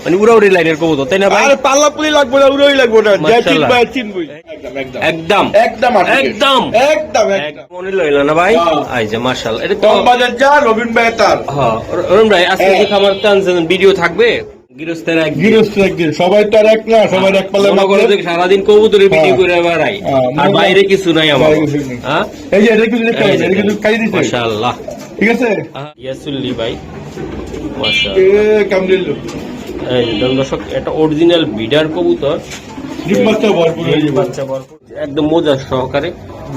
মানে উড়াউড়ি লাইনের কবুতর, তাই না ভাই? আর পাল্লা পুলি লাগবে না, উড়াই লাগবে না, যা চিনবে চিনবই। একদম একদম একদম একদম মনে লইল না ভাই। এই যে মাশাআল্লাহ, এটা তো কম বাজার যা রবিন ভাই তার। হ্যাঁ রবিন ভাই, আজকে কি খামার টানছেন, ভিডিও থাকবে? গৃহস্থের একদিন সবাই তো আর এক না, সবাই এক পাল্লা মনে করে যে সারাদিন কবুতরের ভিডিও করে বেড়াই, আর বাইরে কিছু নাই আমার। হ্যাঁ এই যে এটা কিন্তু দেখতে পাচ্ছেন, এটা কিন্তু খাই দিছে মাশাআল্লাহ, ঠিক আছে। ইয়াসুল্লি ভাই মাশাআল্লাহ। কেমন দিল এই দর্শক, এটা অরিজিনাল বিডার কবুতর, ডিম বাচ্চা ভরপুর, এই যে বাচ্চা ভরপুর, একদম মজা সহকারে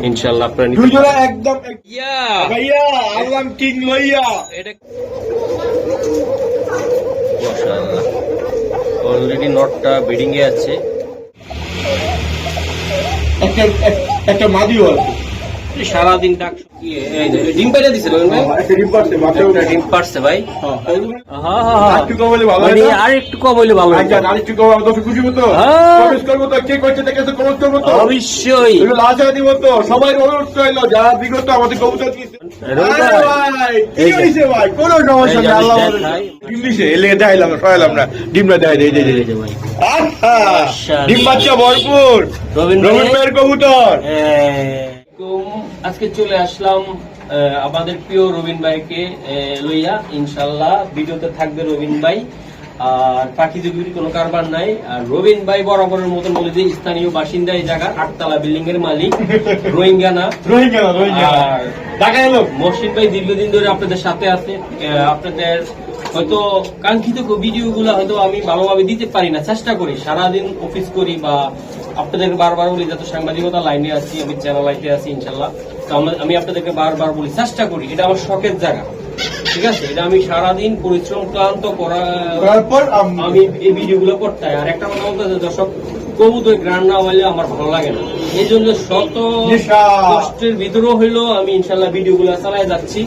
ইনশাআল্লাহ আপনারা নিতে দুই জোড়া একদম। ইয়া ভাইয়া আল্লাহ কিং লইয়া এটা মাশাআল্লাহ, অলরেডি নটটা বিডিং এ আছে। একটা মাদিও আছে, সারাদিন ডাক শুকিয়ে ডিম পাইরা দিছে রবিন ভাই, একটা ডিম পারছে, একটা ডিম পারছে ভাই। একটু কম হলে ভালো, মানে আর একটু কম হইলে ভালো হতো। আর একটু কম আমি তো খুশি হতো, কমেন্ট করবো তো, কে করছে দেখেছে কমেন্ট করবো তো, অবশ্যই এগুলো লাজা দিব তো, সবাই অনুরোধ করলো যারা বিগত আমাদের কবুতর দিয়েছে। ভাই কি হইছে ভাই, কোনো সমস্যা নেই, আল্লাহ ডিম দিছে, এলে দেখাইলাম সরাইলাম না, ডিমটা দেখাই দেই দেই দেই ভাই। ডিম বাচ্চা ভরপুর রবিন ভাইয়ের কবুতর। আজকে চলে আসলাম আমাদের প্রিয় রবিন ভাইকে লইয়া, ইনশাল্লাহ ভিডিওতে থাকবে রবিন ভাই। আর পাখি জুগির কোনো কারবার নাই। আর রবিন ভাই বরাবরের মতন বলে যে স্থানীয় বাসিন্দা, এই জায়গার 8 তলা বিল্ডিং এর মালিক, রোহিঙ্গা না। আর ঢাকায় এলো মহসিন ভাই দীর্ঘদিন ধরে আপনাদের সাথে আছে। আপনাদের হয়তো কাঙ্ক্ষিত ভিডিও গুলো হয়তো আমি ভালোভাবে দিতে পারি না, চেষ্টা করি, সারাদিন অফিস করি, বা আপনাদেরকে বারবার বলি যত সাংবাদিকতা লাইনে আছি, আমি চ্যানেল লাইনে আছি ইনশাল্লাহ। তো আমি আপনাদেরকে বারবার বলি, চেষ্টা করি, এটা আমার শখের জায়গা, ঠিক আছে। এটা আমি সারাদিন পরিশ্রম ক্লান্ত করার পর আমি এই ভিডিও গুলো করতে হয়। আর একটা কথা বলতে, দর্শক, কবুতর গ্রান না হলে আমার ভালো লাগে না, এই জন্য শত কষ্টের ভিতরেও হইলেও আমি ইনশাল্লাহ ভিডিও গুলো চালাই যাচ্ছি।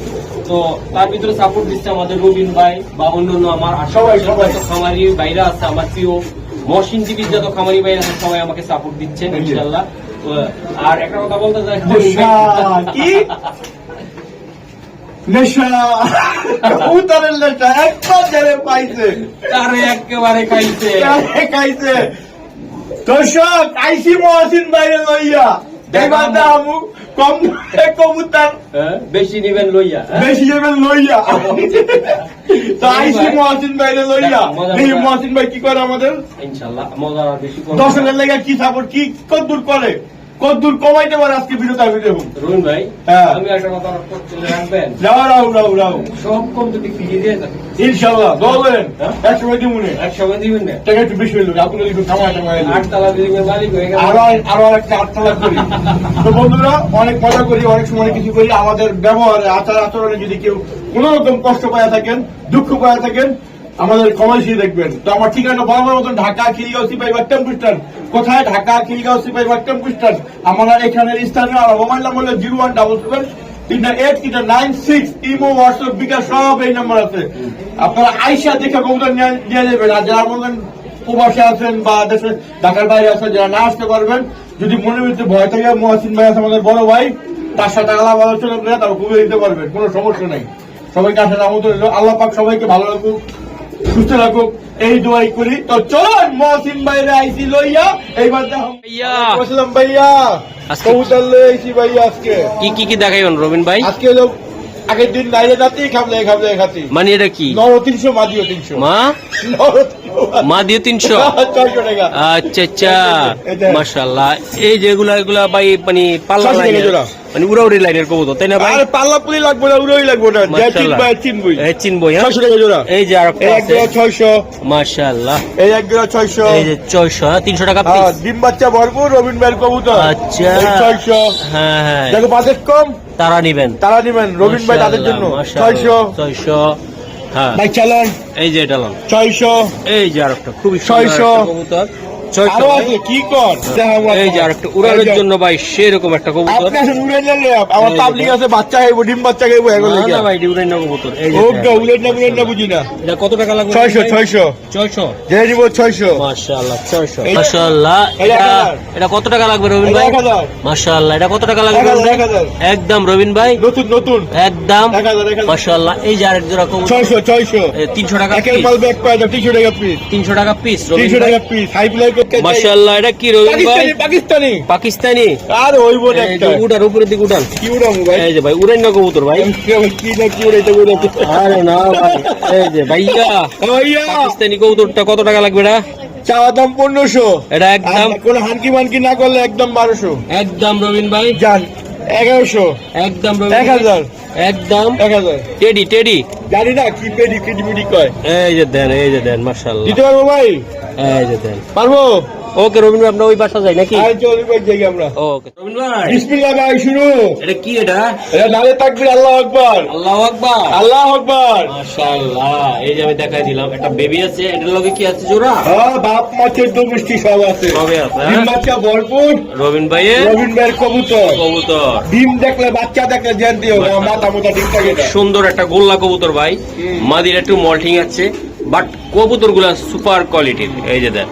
তো তার ভিতরে সাপোর্ট দিচ্ছে আমাদের রবিন ভাই বা অন্যান্য আমার সবাই খামারি বাইরা আছে, আমার প্রিয় মহসিন টিভির যত খামারি বাইরা আছে, সবাই আমাকে সাপোর্ট দিচ্ছেন ইনশাল্লাহ। আর একটা কথা বলতে চাই, কি নেশা কবুতরের নেশা একবারে পাইছে, তারে একেবারে খাইছে। দর্শক আইসি মহসিন বাইরে লইয়া এবার দামু কম কবুতর, বেশি নিবেন লইয়া, বেশি নেবেন লইয়া। তো আইসি মহসিন বাইরে লইয়া, এই মহসিন ভাই কি করে আমাদের ইনশাল্লাহ মজা বেশি করে, দর্শকের লেগে কি সাপোর্ট, কি কদ্দূর করে, কদ্দূর কমাইতে পারে আজকে ভিডিওটা আমি দেখুন। রুন ভাই, হ্যাঁ আমি একটা কথা চলে রাখবেন, রাও সব কম যদি ফিরিয়ে দিয়ে যাবে ইনশাল্লাহ, বলবেন একসময় দিবনে, একসময় দিবেন না, টাকা একটু বেশি হইলো, আপনার একটু কামাই 8 তলা বিল্ডিং এর মালিক হয়ে গেল, আরো একটা 8 তলা করি। তো বন্ধুরা অনেক মজা করি, অনেক সময় কিছু করি, আমাদের ব্যবহারে আচার আচরণে যদি কেউ কোন রকম কষ্ট পাওয়া থাকেন, দুঃখ পাওয়া থাকেন, আমাদের কমাইশি দেখবেন। তো আমার ঠিকানা বরাবর মতন ঢাকা খিলগাঁও সিপাহীবাগ টেম্পু স্ট্যান্ড। কোথায়? ঢাকা খিলগাঁও সিপাহীবাগ টেম্পু স্ট্যান্ড। আমরা এখানের স্থানীয় আমার মোবাইল নাম্বার হলো 01773996। ইমো, হোয়াটসঅ্যাপ, বিকাশ সব এই নাম্বার আছে। আপনারা আইসা দেখে কবুতর নিয়ে যাবেন। আর যারা বলবেন প্রবাসে আছেন বা দেশে ঢাকার বাইরে আছেন, যারা না আসতে পারবেন, যদি মনে হচ্ছে ভয় থাকে, মহসিন ভাই আছে আমাদের বড় ভাই, তার সাথে আলাপ আলোচনা করে তারা খুবই দিতে পারবেন, কোনো সমস্যা নেই। সবাইকে আসার আমন্ত্রণ রইল। আল্লাহ পাক সবাইকে ভালো রাখুক, সুস্থ রাখুক, এই দোয়াই করি। তো চলুন মহসিন ভাইরে আইসি লইয়া এইবার বলছিলাম ভাইয়া কবুতর লই আইসি ভাইয়া। আজকে কি দেখাইবেন রবিন ভাই? আজকে হলো আগের দিন নাইরে রাতেই খাবলে খাতি, মানে এটা কি 9-300 মাদিও 300 মাদিও 300 600 টাকা। আচ্ছা মাশাআল্লাহ। এই যেগুলা এগুলা ভাই মানে পাল্লা মানে উড়াউড়ি লাইনের কবুতর, তাই না ভাই? আরে পাল্লা পুলি লাগবে না, উড়াই লাগবে না, যা চিনবই চিনবই। 600 টাকা জোড়া। এই যে আর এক জোড়া 600 মাশাআল্লাহ, এই এক জোড়া 600, এই যে 600 300 টাকা পিস। ডিম বাচ্চা ভরপুর রবিন ভাইয়ের কবুতর। আচ্ছা 600। হ্যাঁ দেখো বাজেট কম, তারা নিবেন রবিন ভাই তাদের জন্য 600। হ্যাঁ ভাই চালান, এই যে এটা 600। এই যে আরেকটা খুবই 600 কবুতর, 600 আরো আছে কি কর এই যে আরেকটা উড়ানের জন্য ভাই সেরকম একটা কবুতর। আপনি আসলে উড়ে নিলে আমার পাবলিক আছে বাচ্চা খাইবো ডিম বাচ্চা খাইবো এগুলো না ভাই উড়ান না কবুতর। এই যে ওকে উড়ে না বুঝি না। এটা কত টাকা লাগবে? 600 যে দিব 600 মাশাআল্লাহ 600 মাশাআল্লাহ। এটা কত টাকা লাগবে রবিন ভাই? 1000 মাশাআল্লাহ। এটা কত টাকা লাগবে? 1000 একদম রবিন ভাই নতুন একদম 1000 মাশাআল্লাহ। এই যে আরেক জোড়া কবুতর 600 300 টাকা একের পিস। মাল ব্যাগ পাওয়া যায় 300 টাকা পিস 300 টাকা পিস 300 টাকা পিস হাই ফ্লাই করতে মাশাআল্লাহ। এটা কি রবিন ভাই? পাকিস্তানি পাকিস্তানি। আর ওইব না এই একটা যে উড়ার উপরের দিকে উড়ান। কি উড়ামু ভাই এই যে ভাই উড়ান না কবুতর ভাই। কি না কি উড়াইতে উড়াইতে আরে না ভাই। এই যে ভাইয়া ভাইয়া পাকিস্তানি কবুতরটা কত টাকা লাগবে? এটা চাওয়া দাম 1500 এটা একদম কোন হানকি মানকি না করলে একদম 1200 একদম রবিন ভাই জান 1100 একদম রবিন 1000 একদম 1000 টেডি জানি না কি পেডি কিডমিডি কয় এই যে দেন মাশাআল্লাহ। দিতে পারবো ভাই এই যে দেন পারবো ওকে রবিন ভাই আমরা ওই বাসা যাই নাকি? আর চলি ভাই যাই আমরা ওকে রবিন ভাই বিসমিল্লাহ ভাই শুরু এটা কি? এটা নারে তাকবীর আল্লাহু আকবার আল্লাহু আকবার আল্লাহু আকবার মাশাআল্লাহ। এই যে আমি দেখাই দিলাম একটা বেবি আছে। এটার লগে কি আছে জোড়া? হ্যাঁ বাপ মাছের দুমিষ্টি সব আছে সবই আছে, হ্যাঁ? ডিম বাচ্চা ভরপুর রবিন ভাইয়ের রবিন ভাইয়ের কবুতর কবুতর ডিম দেখলে বাচ্চা দেখলে জ্ঞান দিও মাথা মোটা ডিম থাকে না সুন্দর একটা গোল্লা কবুতর ভাই। মাদির একটু মল্টিং আছে বাট কবুতর গুলা সুপার কোয়ালিটির। এই যে দেন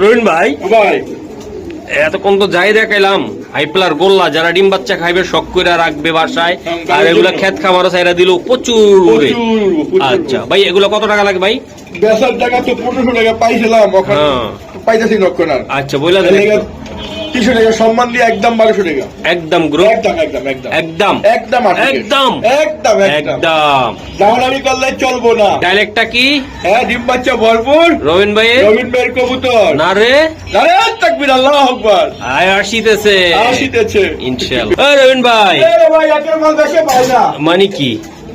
রবিন ভাই ভাই এতক্ষণ তো যাই দেখাইলাম হাইপ্লার গোল্লা যারা ডিম বাচ্চা খাইবে শখ করে রাখবে বাসায়। আর এগুলা খেত খামারও চাইরা দিল প্রচুর উড়ে। আচ্ছা ভাই এগুলো কত টাকা লাগে ভাই? বেসার টাকা তো 1500 টাকা পাইছিলাম ওখানে পাইতাছি নক্ষণ আর আচ্ছা বইলা দেন 300 টাকা সম্মান দিয়ে একদম 1200 টাকা একদম গ্রুপ একদম একদম একদম একদম একদম একদম একদম একদম একদম জামানামি করলে চলবো না ডাইলেক্টটা কি হ্যাঁ ডিম বাচ্চা ভরপুর রবিন ভাই? রবিন ভাইয়ের কবুতর না রে আরে তাকবীর আল্লাহু আকবার আয় আসিতেছে আসিতেছে ইনশাআল্লাহ। এই রবিন ভাই এ ভাই একের মাল দেখে ভাই না মানে কি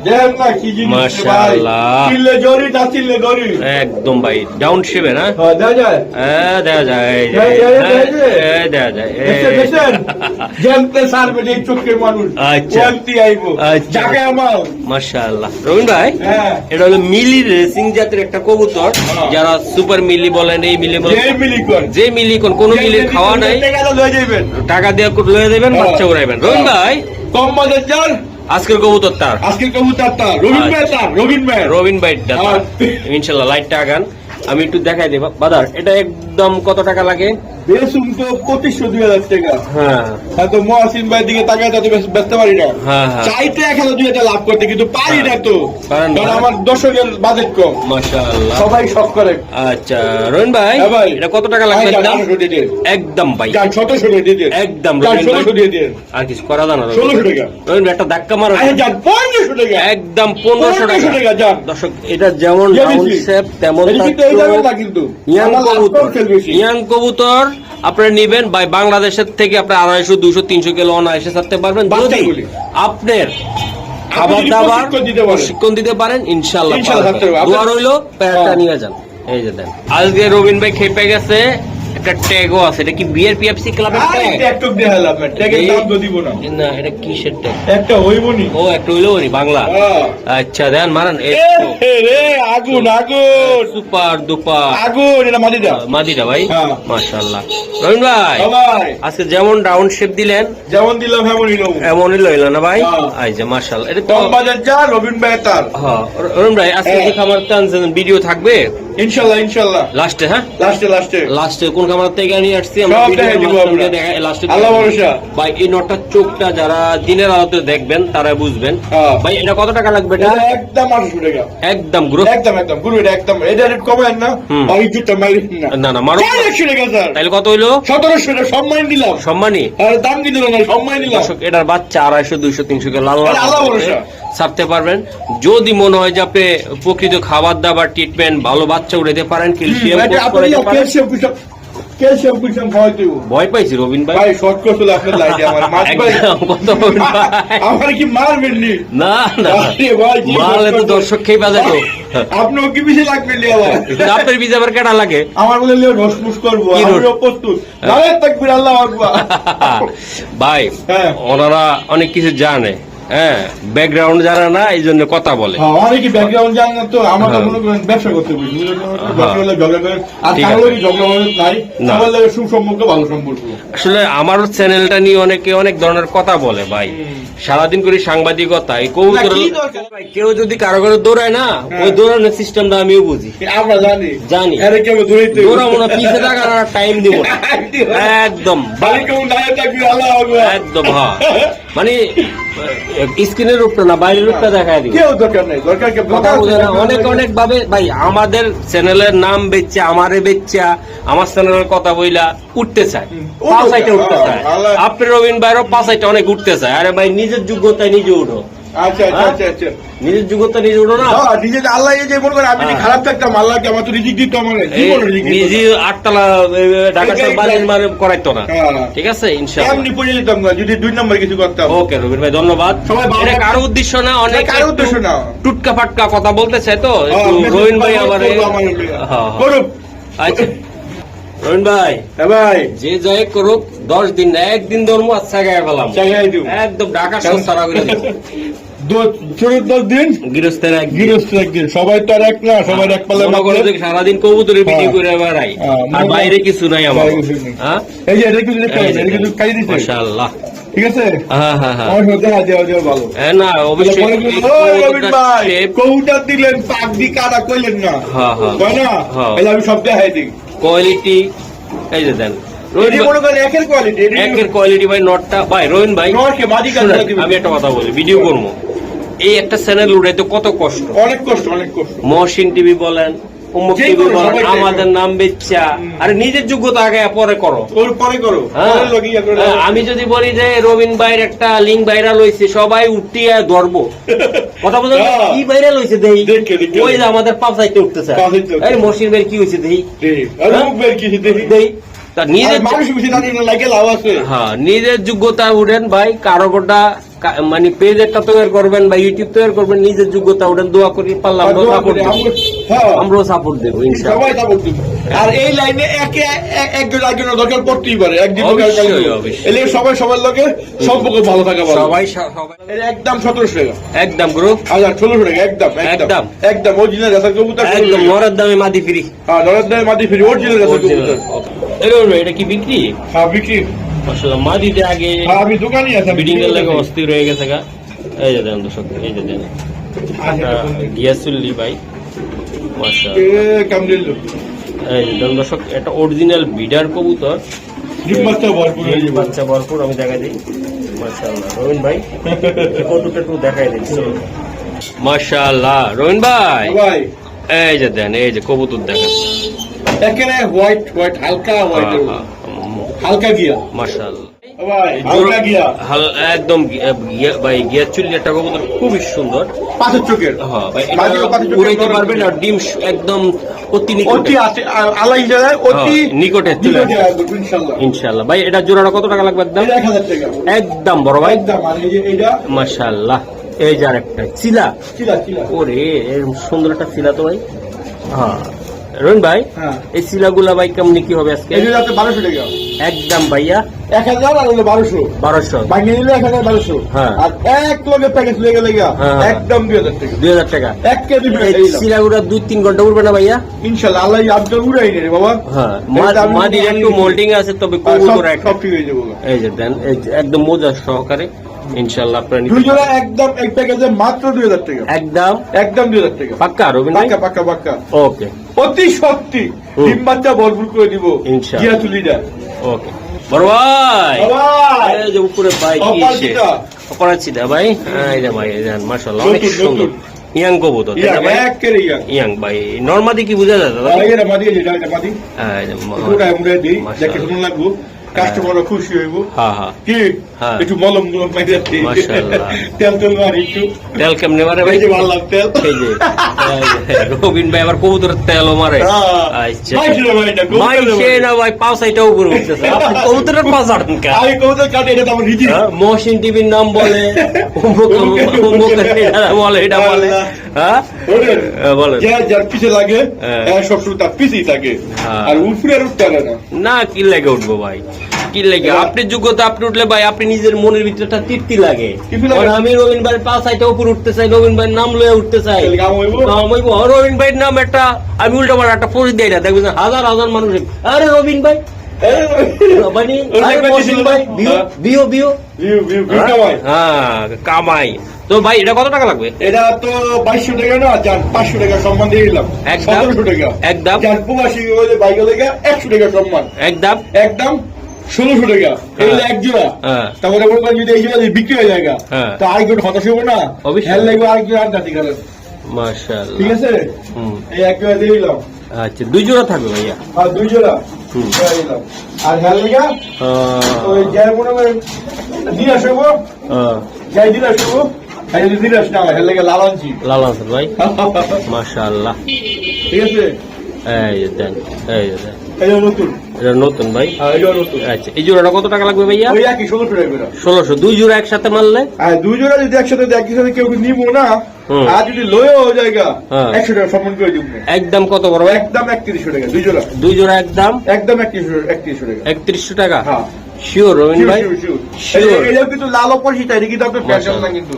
দেখ না কি জিনিস রে ভাই মাশাআল্লাহ। চিল্লে জরি না চিল্লে দরি একদম ভাই ডাউন শেপে না? হ্যাঁ দেখা যায় দেখা যায় এই যে, দেখা যায় দেখছেন জানতে সারবে এই চোখের মানুষ আচ্ছা। জানতে আইবো আচ্ছা। যাকে আমার মাশাআল্লাহ। রবিন ভাই হ্যাঁ এটা হলো মিলি রেসিং জাতের একটা কবুতর। হ্যাঁ। যারা সুপার মিলি বলেন এই মিলি বলেন যে মিলি কর যে মিলি কোন মিলি খাওয়া নাই টাকা লয়ে যাবেন টাকা দিয়ে লয়ে দেবেন হ্যাঁ। বাচ্চা উড়াইবেন। রবিন ভাই কম বাজেট যার আজকের কবুতর তার আজকে কবুতর তার রবিন ভাই তার রবিন ভাই রবিন ভাইটা হ্যাঁ। ইনশাল্লাহ লাইটটা আগান আমি একটু দেখাই দেব বাদার। এটা একদম কত টাকা লাগে? বেসুম তো 2500-2000 টাকা হ্যাঁ হয়তো মহাসিন ভাইয়ের দিকে তাকায় তো বেচতে পারি না হ্যাঁ হ্যাঁ চাইতে 1000-2000 লাভ করতে কিন্তু পারি না তো পারেন না। কারণ আমার দর্শকের বাজেট কম মাশাআল্লাহ। সবাই শখ করে আচ্ছা রবিন ভাই হ্যাঁ ভাই। এটা কত টাকা লাগবে? ভাই, 1800 দিয়ে দিন। একদম ভাই যান 1700 দিয়ে দিন। একদম যান রবিন ভাই 1600 দিয়ে দিন। আর কিছু করা জানা 1600 টাকা। রবিন ভাই একটা ধাক্কা মারো আরে যান 1500 টাকা। একদম 1500 1500 টাকা যান। দর্শক এটা যেমন দিয়ে রাউন্ড দিচ্ছি। শেপ তেমন এটা কিন্তু এই দামে না কিন্তু। ইয়াং আমার লাভ কবুতর কম সেল বেশি। ইয়াং কবুতর আপনারা নিবেন ভাই বাংলাদেশের থেকে আপনার 250 200 300 কিলো অনায়াসে ছাড়তে পারবেন যদি বাচ্চাগুলি। আপনার খাবার যদি দাবার প্রশিক্ষণ দিতে পারেন। প্রশিক্ষণ দিতে পারেন ইনশাআল্লাহ ইনশাআল্লাহ পারবেন। থাকতে পারবেন। দোয়া রইলো প্যারাটা হ্যাঁ। নিয়ে যান। এই যে দেন আজকে রবিন ভাই খেপে গেছে একটা ট্যাগও আছে। এটা কি বিআর পিএফসি ক্লাবের আরে ট্যাগ? ট্যাগ দেখালাম না। ট্যাগের দাম তো দিব না। না এটা কিসের ট্যাগ? একটা হইবনি। ও একটা হইলো নি বাংলা। হ্যাঁ। আচ্ছা দেন মারান এ রে আগুন আগুন সুপার দুপার আগুন এটা মাটি দাও মাদিটা ভাই হ্যাঁ। মাশাআল্লাহ। রবিন ভাই সবাই আজকে যেমন রাউন্ড শেপ দিলেন যেমন দিলাম এমনই নেবো এমনই লইল না ভাই? হ্যাঁ। এই যে মাশাআল্লাহ। এটা তো কম বাজার যা রবিন ভাই তার হ্যাঁ রবিন ভাই আজকে হ্যাঁ। যে খামার টানছেন ভিডিও থাকবে ইনশাল্লাহ ইনশাল্লাহ লাস্টে? হ্যাঁ লাস্টে লাস্টে কোন খামার থেকে নিয়ে আসছি সব দেখাই দিব আমরা। লাস্টে আল্লাহ ভরসা। ভাই এই নটার চোখটা যারা দিনের আলোতে দেখবেন তারা বুঝবেন। হ্যাঁ। ভাই এটা কত টাকা লাগবে? এটা এটা একদম 800 টাকা একদম গ্রুপ একদম একদম গুরু এটা একদম এটা রেট কমেন না হুম। অরিজিৎটা মাইরেন না না না মারো 400 টাকা স্যার তাহলে কত হইলো? 1700 টাকা সম্মান দিলাম সম্মানী আর দাম দিল না সম্মান দিলাম দর্শক এটার বাচ্চা 250 200 300 কে লাল এটা আল্লাহ ভরসা। ছাড়তে পারবেন যদি মনে হয় যে আপনি প্রকৃত খাবার দাবার ট্রিটমেন্ট ভালো বাচ্চা উড়াইতে পারেন ক্যালসিয়াম এটা আপনি ক্যালসিয়াম কুইশন ভয় দেব ভয় পাইছি রবিন ভাই ভাই শর্ট করে চলে আপনার লাইটে আমার মাছ ভাই একদম কত রবিন ভাই? আমার কি মারবেন নি না না আরে ভাই, কি মারলে তো করতে? দর্শক খেয়ে বাজাতো আপনিও কি বেশি লাগবে নি আবার আপনার বীজ আবার কেটা লাগে আমার বলে লিও রসমুস করবো কি রস? আমিও প্রস্তুত নারে তাকবীর আল্লাহু আকবার ভাই হ্যাঁ। ওনারা অনেক কিছু জানে হ্যাঁ ব্যাকগ্রাউন্ড যারা না এই জন্য কথা বলে। হ্যাঁ, অনেকে ব্যাকগ্রাউন্ড জানে না তো, আমরা তো মনে করেন ব্যবসা করতে বুঝি, ব্যবসা হলে ঝগড়া করে, আর ঠিক কারোর আছে। ঝগড়া মানে নাই, না। সবার লাগে সুসম্পর্ক, ভালো সম্পর্ক। আসলে আমার চ্যানেলটা নিয়ে অনেকে অনেক ধরনের কথা বলে ভাই, সারাদিন করি সাংবাদিকতা, এই কবুতর না, কি দরকার? ভাই, কেউ যদি কারো কারো দৌড়ায় না, ওই দৌড়ানোর সিস্টেমটা আমিও বুঝি, আমরা জানি জানি। আরে কেউ দৌড়াইতে দৌড়াবো না, পিছে থাকার টাইম দিব না, একদম বাড়ি কেউ দাঁড়িয়ে থাকবি, আল্লাহ আকবার। একদম। হ্যাঁ মানে স্ক্রিনের রূপটা না, বাইরের রূপটা দেখায় দিই, কেউ দরকার নেই, দরকার কে কথা বোঝে না। অনেক অনেক ভাবে ভাই আমাদের চ্যানেলের নাম বেচছে, আমারে বেচছে, আমার চ্যানেলের কথা বইলা উঠতে চায়, পাঁচ সাইটে উঠতে চায়। আপনি রবিন ভাইরও পাঁচ সাইটে অনেক উঠতে চায়। আরে ভাই নিজের যোগ্যতায় নিজে উঠো, আচ্ছা আচ্ছা আচ্ছা আচ্ছা। নিজের যোগ্যতা নিজে উঠো না। হ্যাঁ, নিজে আল্লাহ এই যে মনে করেন আমি যদি খারাপ থাকতাম, আল্লাহকে আমার তো রিজিক দিত, আমার জীবনে রিজিক দিত। নিজে আটতলা ঢাকা শহর বাড়ির মারে করাইতো না। হ্যাঁ। ঠিক আছে ইনশাআল্লাহ। এমনি পড়ে যেতাম না যদি 2 নম্বর কিছু করতাম। ওকে রবিন ভাই ধন্যবাদ। সবাই ভালো এটা থাকবেন। কারো উদ্দেশ্য না, অনেক কারো উদ্দেশ্য না। টুটকা ফাটকা কথা বলতে চায় তো হ্যাঁ, একটু রবিন ভাই আবার হ্যাঁ, করুক। আচ্ছা রবিন ভাই হ্যাঁ ভাই, যে যাই করুক 10 দিন না, একদিন ধর্ম আচ্ছা গায়ে ফেলাম, জায়গায় দিব। একদম ঢাকা শহর সারা করে দিব। ছোট 10 দিন, গৃহস্থের এক গৃহস্থ একদিন, সবাই তো আর এক না, সবাই এক পাল্লা মনে করে যে সারাদিন কবুতরের ভিডিও করে বেড়াই, হ্যাঁ, আর বাইরে কিছু নাই আমার। বাইরে কিছু নেই। হ্যাঁ এই যে এটা কিন্তু দেখতে পাচ্ছেন, এটা কিন্তু কাজ দিচ্ছে, মাশাআল্লাহ। ঠিক আছে। হ্যাঁ হ্যাঁ হ্যাঁ আমার সাথে হাত দেওয়া ভালো। হ্যাঁ, না অবশ্যই বলে এই দিল, "ওই রবিন কবুতরটা ভাই, shape, কবুতর দিলেন, পাক দি কাটা কইলেন না।" হ্যাঁ, হ্যাঁ। তাই না? হ্যাঁ। এই যে আমি সব দেখাই দিই। কোয়ালিটি, এই যে দেন এটি মনে করেন একের কোয়ালিটি, একের কোয়ালিটি ভাই, নটটা ভাই রবিন ভাই নরকে মাদি কাজ শুনেন, করে দিবেন। আমি একটা কথা বলি, ভিডিও করবো, এই একটা চ্যানেল উঠাইতে কত কষ্ট। অনেক কষ্ট, অনেক কষ্ট। মহসিন টিভি বলেন, অমুক যেই টিভি করো, বলেন, সবাই যেই আমাদের নাম বেচ্চা, আরে নিজের যোগ্যতা আগে পরে করো। ওর পরে করো, হ্যাঁ। পরে লগিয়ে করো। হ্যাঁ, আমি যদি বলি যে রবিন ভাইয়ের একটা লিঙ্ক ভাইরাল হয়েছে, সবাই উঠিয়ে ধরবো, কথা বলতে হ্যাঁ। কি ভাইরাল হয়েছে দেই, দেখে, দেখে। ওই যে আমাদের পাঁচ সাইডে উঠতেছে, পাঁচ সাইডে উঠতেছে। এই মহসিন ভাইয়ের কি হয়েছে দেই, আর মুখ বের কিছু দেখি। দেই তা নিজের আর মানুষ বেশি জানি না, লাগে লাভ আছে। হ্যাঁ নিজের যোগ্যতা উঠেন ভাই, কারো কোটা মানে পেজ একটা তৈরি করবেন বা ইউটিউব তৈরি করবেন, নিজের যোগ্যতা উঠেন, দোয়া করি পারলাম আর দোয়া সাপোর্ট করি, দেবো, হ্যাঁ, আমরাও সাপোর্ট দেবো ইনশাআল্লাহ। সবাই তা বলতে। আর এই লাইনে একে একজন একজনের দরকার পড়তেই পারে, একদিন অবশ্যই, অবশ্যই। এলে সবাই সবার লোকে সম্পর্ক ভালো থাকা ভালো। সবাই সবাই এর একদম 1700 টাকা, একদম গ্রুপ, আচ্ছা 1600 টাকা, একদম একদম। একদম অরিজিনাল রাসার কবুতর, একদম নরের দামে মাদি ফ্রি, হ্যাঁ, নরদ মাদি ফ্রি, অরিজিনাল রাসার কবুতর। এটা কি বিক্রি? হ্যাঁ, বিক্রি। আসলে মাদিতে আগে হ্যাঁ, আমি দোকানই আছি, বিডিং এর লাগে অস্থির হয়ে গেছে গা। এই যে দেন দর্শক, এই যে দেন গিয়াসুল্লি ভাই, মাশাআল্লাহ। কামড়িল এই যে দেন দর্শক, এটা অরিজিনাল বিডার কবুতর, ডিম বাচ্চা ভরপুর হয়ে যাবে। বাচ্চা ভরপুর, আমি দেখাই দিই। মাশাআল্লাহ রবিন ভাই, কতটা একটু দেখাই দিচ্ছি। মাশাআল্লাহ রবিন ভাই, ভাই এই যে দেন, এই যে কবুতর দেখেন, একেবারে হোয়াইট হোয়াইট, হালকা হোয়াইট, হালকা গিয়া, মাশাআল্লাহ ভাই হালকা গিয়া, একদম ভাই গিয়ার চুল্লি একটা কবুতর খুবই সুন্দর। পাঁচের চোখের। হ্যাঁ ভাই, মাঝেও পাতি চোখের উড়াইতে নরম পারবেন, আর ডিম একদম অতি নিকটে, অতি আছে, আলাই যায় অতি হ্যাঁ, নিকটে চলে আসবে। ইনশাআল্লাহ। ইনশাআল্লাহ ভাই, এটা জোড়াটা কত টাকা লাগবে একদম? এটা 1000 টাকা, একদম বড় ভাই, একদম। আর এই যে এইটা মাশাআল্লাহ, এই যে আরেকটা চিলা, চিলা চিলা, ওরে এরকম সুন্দর একটা চিলা তো ভাই। হ্যাঁ রবিন ভাই, হ্যাঁ, এই চিলাগুলা ভাই কেমনি কি হবে আজকে? এই যে রাতে 1200 টাকা, একদম ভাইয়া 1000 আর হলো 1200, 1200, বাকি নিলে 1200। হ্যাঁ। আর এক লগে প্যাকেজ লেগে লেগে হ্যাঁ। একদম 2000 টাকা, 2000 টাকা। এক কেজি এই চিলাগুলা 2-3 ঘন্টা উঠবে না ভাইয়া? ইনশাআল্লাহ। আল্লাহ আপনি উড়াই নে রে বাবা। হ্যাঁ, এটা আমি- মাদির একটু মোল্ডিং আছে, তবে সব কবুতর একটা, সব ঠিক হয়ে যাবে। এই যে দেন, এই যে একদম মজা সহকারে ইনশাআল্লাহ আপনারা নিতে দুই পারবেন। জোড়া একদম এক প্যাকেজে মাত্র 2000 টাকা, একদম একদম 2000 টাকা, পাক্কা রবিন ভাই? পাক্কা পাক্কা পাক্কা, ওকে অতি সত্যি। হুম। ডিম বাচ্চা ভরপুর করে দিব ইনশাআল্লাহ। গিয়া তুলিটা ওকে বড় ভাই, ভাই। এই যে উপরে ভাই কি অপারচিতা। অপরাচিতা ভাই, এই যে ভাই দেন মাশাআল্লাহ অনেক নতুন, সুন্দর নতুন। ইয়াং কবুতর, তাই ইয়া না ভাই? একেবারে ইয়া। ইয়াং ভাই, নরমাদি কি বোঝা যায় দাদা? আর এটা মাদি, এটা মাদি এই যে মুড়ায় মুড়ায় দিই, মাশাআল্লাহ। দেখে শুনুন লাগবো, কাস্টমাররা খুশি হইব। হ্যাঁ হ্যাঁ, কি হ্যাঁ। একটু মলম গুলো মাইরাতে, মাশাআল্লাহ। তেল তেল মারি একটু, তেল কেমনে মারে ভাই? এই যে ভালো তেল। এই যে রবিন ভাই আবার কবুতরের তেলও মারে। আচ্ছা মাইরে ভাই এটা, কবুতর মাইসে ভাই। না ভাই, পাঁচ সাইটা উপরে উঠতেছে, আপনি কবুতরের পাঁচ আটন কা? আমি কবুতর কাটে, এটা তো আমার রিজিক। মহসিন টিভির নাম বলে, অমুক অমুক এটা বলে, এটা বলে, হ্যাঁ ওদের বলেন যার যার পিছে লাগে, হ্যাঁ। সবসময় তার পিছেই থাকে, হ্যাঁ। আর উপরে আর উঠতে পারে না। না, কি লেগে উঠবো ভাই, কি লাগে আপনার যোগ্যতা আপনি উঠলে ভাই আপনি নিজের মনের ভিতরে একটা তৃপ্তি লাগে তৃপ্তি লাগে। কারণ আমি রবিন ভাইয়ের পা চাইতে উপরে উঠতে চাই, রবিন ভাইয়ের নাম লয়ে উঠতে চাই। তাহলে কাম হইবো? কাম হইবো। রবিন ভাইয়ের নাম একটা আমি উল্টা পাল্টা একটা পোস্ট দেই না, দেখবেন হাজার হাজার মানুষ আরে রবিন ভাই মানে আরে মহসিন ভাই বিও বিও কামাই। হ্যাঁ কামাই। তো ভাই এটা কত টাকা লাগবে? এটা তো 2200 টাকা না, যার 500 টাকা সম্মান দিয়ে দিলাম, একদম। 1700 টাকা একদম। যার প্রবাসী হইলে বাইক লেগে 100 টাকা সম্মান, একদম একদম 1600 টাকা। এগুলো এক জোড়া। হ্যাঁ। তারপরে বলবেন যদি এই জোড়া বিক্রি হয়ে যায় হ্যাঁ। তা আরেকজন হতাশ হবো না, অবশ্যই। হেল লাগবে আরেকজন আর জাতি গেলেন, মাশাআল্লাহ। ঠিক আছে? এই এক জোড়া দিয়ে দিলাম। আচ্ছা 2 জোড়া থাকবে ভাইয়া। আর 2 জোড়া হুম। দিয়ে দিলাম। আর হেল লাগা ওই যার মনে করেন দিয়ে আসবো, যাই দিয়ে আসবো, এই যদি দিয়ে আস না হেল লাগা লাল আনছি। লাল আনসার ভাই মাশাআল্লাহ। ঠিক আছে? এই যে দেন, এই যে দেন। এটা নতুন। এটা নতুন ভাই। এটা নতুন। আচ্ছা এই জোড়াটা কত টাকা লাগবে ভাইয়া? ওই একই 1600 টাকা করে। 1600। 2 জোড়া একসাথে মারলে আর 2 জোড়া যদি একসাথে একই সাথে কেউ নিব না, হুম। আর যদি লয়েও জায়গা হ্যাঁ। 100 টাকা সম্মান করে দিব। একদম কত বড় ভাই? একদম 3100 টাকা 2 জোড়া। 2 জোড়া একদম একদম 3100 টাকা। 3100 টাকা। হ্যাঁ। শিওর রবিন ভাই? Sure. এটা কিন্তু লাল অপোজিট, এটা কিন্তু আপনার ফ্যাশন না কিন্তু।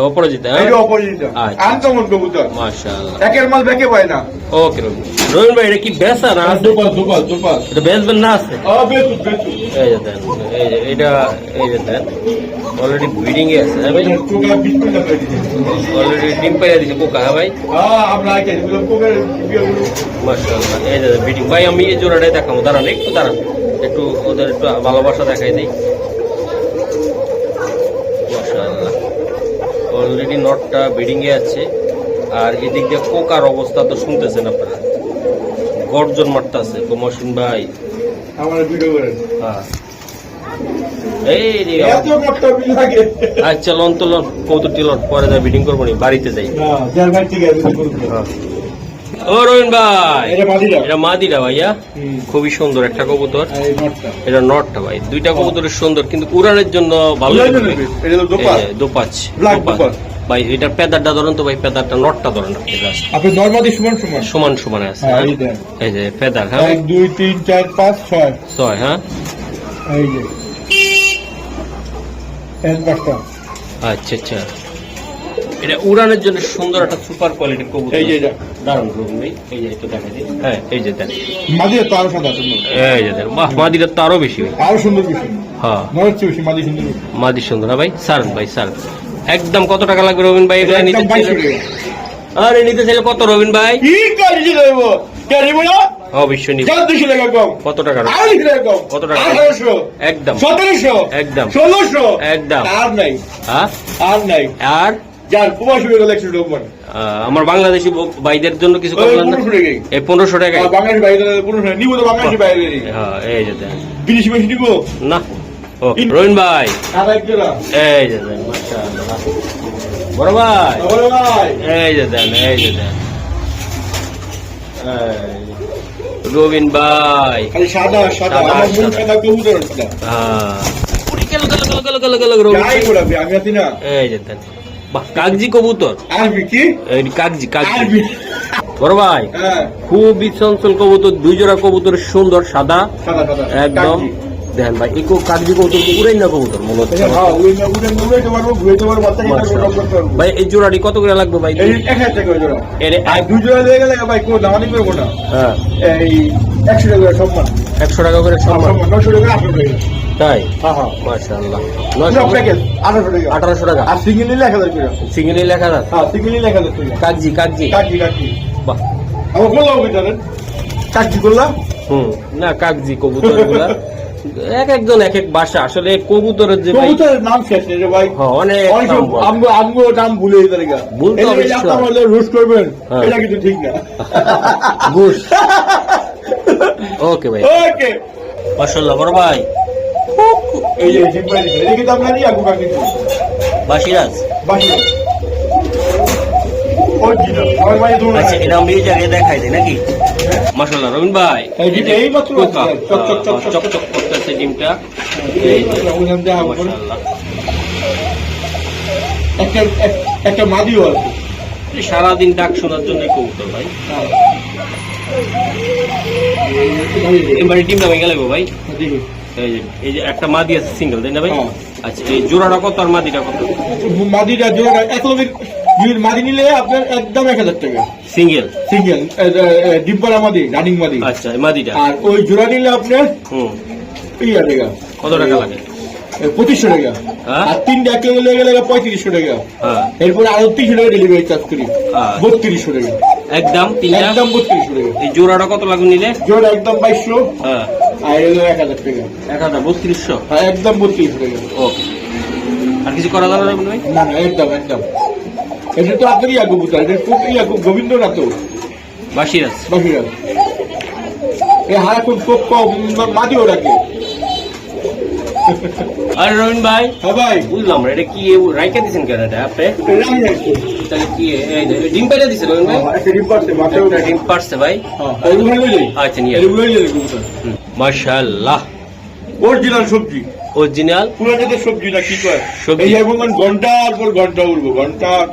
অপরাজিত। এটা অপোজিট। আচ্ছা। আনকমন কবুতর। মাশাআল্লাহ। একের মাল ব্যাকে পায় না। ওকে রবিন। রবিন ভাই এটা কি বেচা না আছে? দুপাল। এটা বেচবেন না আছে? বেতু। এই যে দেন, এই যে এটা এই যে দেন অলরেডি ব্রিডিং এ আছে হ্যাঁ ভাই? কোকা বিস্কুট না করে দিতে। অলরেডি ডিম পাইয়া দিছে পোকা হ্যাঁ ভাই? আমরা আইতে এগুলো কোকা বিয়াগুলো। মাশাআল্লাহ। এই যে ব্রিডিং ভাই আমি এই জোড়াটাই দেখাবো, দাঁড়ান একটু দাঁড়ান, একটু ওদের একটু ভালোবাসা দেখাই দিই। মাশাআল্লাহ অলরেডি নটটা ব্রিডিং এ আছে। আর এদিক দিয়ে পোকার অবস্থা তো শুনতেছেন আপনারা, গর্জন মারতে আছে মহসিন ভাই। আমার ভিডিও করেন। হ্যাঁ এই রে এত মোটা বিল লাগে। আচ্ছা লন তো লন কৌতুকটি লন, পরে যা ব্রিডিং করবো নি, বাড়িতে যাই। না যার ভাই ঠিক আছে। ও রবিন ভাই এটা মাদিরা। এটা মাদিরা ভাইয়া, হুম। খুবই সুন্দর একটা কবুতর। এই নটটা। এটা নটটা ভাই, দুইটা কবুতরের সুন্দর, কিন্তু উড়ানের জন্য ভালো উড়ানের লাগবে। জন্য এটা তো দোপাল। এই যে দোপাচ। Black দোপাচ। দোপাল। ভাই এটার পেদারটা ধরেন তো ভাই, পেদারটা নটটা ধরেন আপনি জাস্ট আপনি নরমালি সমান। সমান সমান আছে হ্যাঁ, হ্যাঁ? এই দেন। এই যে পেদার হ্যাঁ 1 2 3 4 5 6 ছয় হ্যাঁ। এই যে এন পাঁচটা। আচ্ছা আচ্ছা এটা উড়ানের জন্য সুন্দর একটা সুপার কোয়ালিটির কবুতর। এই যে এটা। দারুণ রবিন ভাই, এই যে একটু দেখা দিই। হ্যাঁ এই যে দেন, মাদিরা তো আরো সাদা সুন্দর, এই যে দেন। বাহ মাদিরা তো আরো বেশি ভাই। আরো সুন্দর বেশি। হ্যাঁ মনে হচ্ছে বেশি মাদি সুন্দর বেশি। মাদি সুন্দর হ্যাঁ ভাই। স্যার ভাই স্যার একদম কত টাকা লাগবে রবিন ভাই এগুলা নিতে একদম 2200 চাইলে? টাকা। আরে নিতে চাইলে কত রবিন ভাই? কি কাজে দেব? কে নিব না? অবশ্যই নিব। 400 টাকা কম। কত টাকা? আর 200 টাকা কম। কত টাকা? 1800 একদম 1700 একদম 1600 একদম। আর নাই, হ্যাঁ আর নাই। আর যার প্রবাসী হয়ে গেল 100 টাকা মানে আমার বাংলাদেশি ভাইদের জন্য কিছু ওই করলেন না? 1500 টাকাই। এই 1500 টাকা। বাঙালি বাইরে 1500 নিব তো বাঙালি বাইরে হ্যাঁ এই যে দেন। বিদেশি বেশি নিব না ওকে রবিন ভাই আর এক জোড়া। এই যে দেন মাশাআল্লাহ। বড় ভাই বড় ভাই এই যে দেন, এই যে দেন। এই, রবিন ভাই খালি সাদা সাদা, সাদা, আমার মন সাদা। সাদা কবুতর সাদা। হ্যাঁ উড়ি গেল গেল গেল গেল গেল গেল রবিন যাই ভাই। গোলাপি আমি আছি না। এই যে দেন। বাহ কাগজি কবুতর। আরবি কি? এই কাগজি কাগজি। আরবি। বড় ভাই হ্যাঁ খুবই চঞ্চল কবুতর, 2 জোড়া কবুতর সুন্দর সাদা সাদা সাদা একদম। দেন ভাই এই কাগজি কবুতর তো উড়াই না কবুতর মনে হচ্ছে। হ্যাঁ উড়ে পারবো ঘুরে পারবো বাচ্চা কি মাশাআল্লাহ। করতে পারবো। ভাই এই জোড়াটি কত করে লাগবে ভাই? এই 1000 টাকা ওই জোড়া। এর আর 2 জোড়া দিয়ে গেলে ভাই কোন দামানি করবো না। হ্যাঁ এই 100 টাকা সম্মান। 100 টাকা করে সম্মান। সম্মান 900 টাকা 800 টাকা। তাই হ্যাঁ হ্যাঁ মাশাআল্লাহ। পুরো প্যাকেজ 1800 টাকা। 1800 টাকা। আর সিঙ্গেল নিলে 1000 টাকা। সিঙ্গেলি লেখা আছে হ্যাঁ সিঙ্গেল নিলে 1000 টাকা। কাগজি কাগজি। কাকি বাহ আমার বললাম কি জানেন কাকি করলাম। না কাগজি কবুতর গুলা এক একজন এক এক ভাষা, আসলে কবুতরের যে ভাই কবুতরের নাম শেষ নেই রে ভাই। হ্যাঁ, অনেক অনেক নাম বলে। আমগো নাম ভুলে যেতে লেগা। ভুলতে হবে, sure. আপনারা রোস্ট করবেন হ্যাঁ। এটা কিন্তু ঠিক না। ঘুষ। ওকে ভাই ওকে মাশাআল্লাহ। বড় ভাই এই যে জিম্বাই দিছে এটা কিন্তু আপনারই আগু কাকি বাসিরাজ। বাকি ও জিনা আমার ভাই দৌড় আচ্ছা এটা আমি এই জায়গায় দেখাই দিই নাকি? মাশাআল্লাহ রবিন ভাই এই যে এই মাত্র পোকা, চক চক চক চক চকচক করতেছে ডিমটা। এই যে, ওখান দিয়ে হবে মাশাআল্লাহ। একটা মাদিও আছে। এই সারাদিন ডাক শোনার জন্য কবুতর ভাই। এবারে ডিমটা ভেঙে লাগবে ভাই। দেখি এই যে একটা মাদি আছে সিঙ্গেল, তাই না ভাই? হ্যাঁ। আচ্ছা, এই জোড়াটা কত আর মাদিটা কত? মাদিটা জোড়া মাদি নিলে আপনার একদম 1000 টাকা সিঙ্গেল। সিঙ্গেল ডিব্বারা মাদি, রানিং মাদি। আচ্ছা, এই মাদিটা। আর ওই জোড়া নিলে আপনার হুম, 3000 টাকা। কত টাকা লাগে? 2500 টাকা। হ্যাঁ? আর 3টা এক লেগে গেলে 3500 টাকা। হ্যাঁ। এরপরে আরো 300 টাকা ডেলিভারি চার্জ করি, হ্যাঁ। 3200 টাকা। একদম তিনটা? একদম 3200 টাকা। এই জোড়াটা কত লাগবে নিলে? জোড়া একদম 2200। হ্যাঁ, আর এলো 1000 টাকা। 3200। হ্যাঁ, একদম 3200 টাকা। ওকে, আর কিছু করা যাবে না ভাই? না না, একদম একদম। এটা তো আপনারই কবুতর, এটা খুব গোবিন্দ না তো বাসিরাজ। বাকিরা এই হারা খুব খুব কম মাটিও রাখে। আরে রবিন ভাই, হ্যাঁ ভাই, বুঝলাম না, এটা কি রাইখা দিচ্ছেন কেন এটা আপনি? রানি রাখছে। তাহলে কি এই যে ডিম পেটে দিছে রবিন ভাই? একটা ডিম পারছে, মাথায় একটা ডিম পারছে ভাই। এই উড়াই লই। আচ্ছা, নিয়ে এই উড়াই লই কবুতর। মাশাআল্লাহ, অরিজিনাল সবজি, অরিজিনাল পুরানোদের সবজি না কি কয় সবজি। এই যেমন ঘন্টার পর ঘন্টা উড়বো,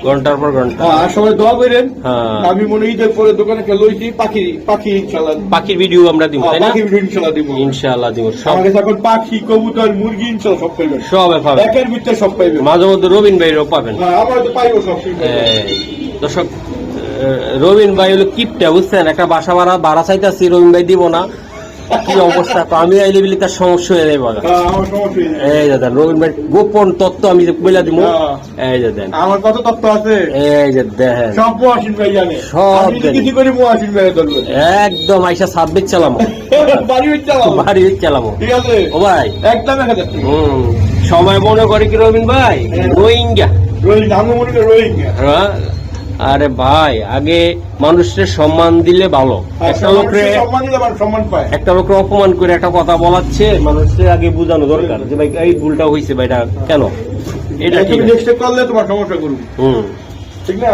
ঘন্টার পর ঘন্টা। আর সবাই দোয়া করেন। হ্যাঁ। আমি মনে ঈদের পরে দোকানে লইছি পাখি ইনশাল্লাহ। পাখির ভিডিও আমরা দিব, তাই না? পাখি ভিডিও ইনশাল্লাহ দিব। ইনশাআল্লাহ দিব সব। আমাদের এখন পাখি, কবুতর, মুরগি ইনশাল্লাহ সব পাইবেন। সব পাবেন, একের ভিতরে সব পাইবেন। মাঝে মধ্যে রবিন ভাইয়েরও পাবেন। হ্যাঁ, আমরা তো পাইবো সব। এই, দর্শক, রবিন ভাই হলো কিপটা, বুঝছেন? একটা বাসা ভাড়া চাইতেছি, রবিন ভাই দিব না, কি অবস্থা! তো আমি আইলে বিলি তার সমস্যা হয়ে যাবে। আমার সমস্যা নেই। এই যে দেন রবিন ভাই গোপন তত্ত্ব আমি যে বলে দিব। এই যে দেন, আমার কত তত্ত্ব আছে, এই যে দেখেন, সব মহাসিন ভাই জানে। সব আমি যদি জানি। কিছু করি মহাসিন ভাই ধরবে। একদম আইসা 26 চালামো, বাড়ি হচ্ছে আমার। বাড়ি চালামো। ঠিক আছে ও ভাই, একদম 1000 টাকা। সবাই মনে করে কি রবিন ভাই রোহিঙ্গা। রোহিঙ্গা, আমি মনে করি রোহিঙ্গা। হ্যাঁ? আরে ভাই, আগে মানুষের সম্মান দিলে ভালো। একটা লোকরে সম্মান দিলে আমার সম্মান পায়। একটা লোককে অপমান করে একটা কথা বলাচ্ছে, মানুষের আগে বোঝানো দরকার যে ভাই এই ভুলটা হয়েছে, ভাই এটা কেন, এটা ঠিক তুমি আছে। নেক্সট করলে তোমার সমস্যা করবো, ঠিক না?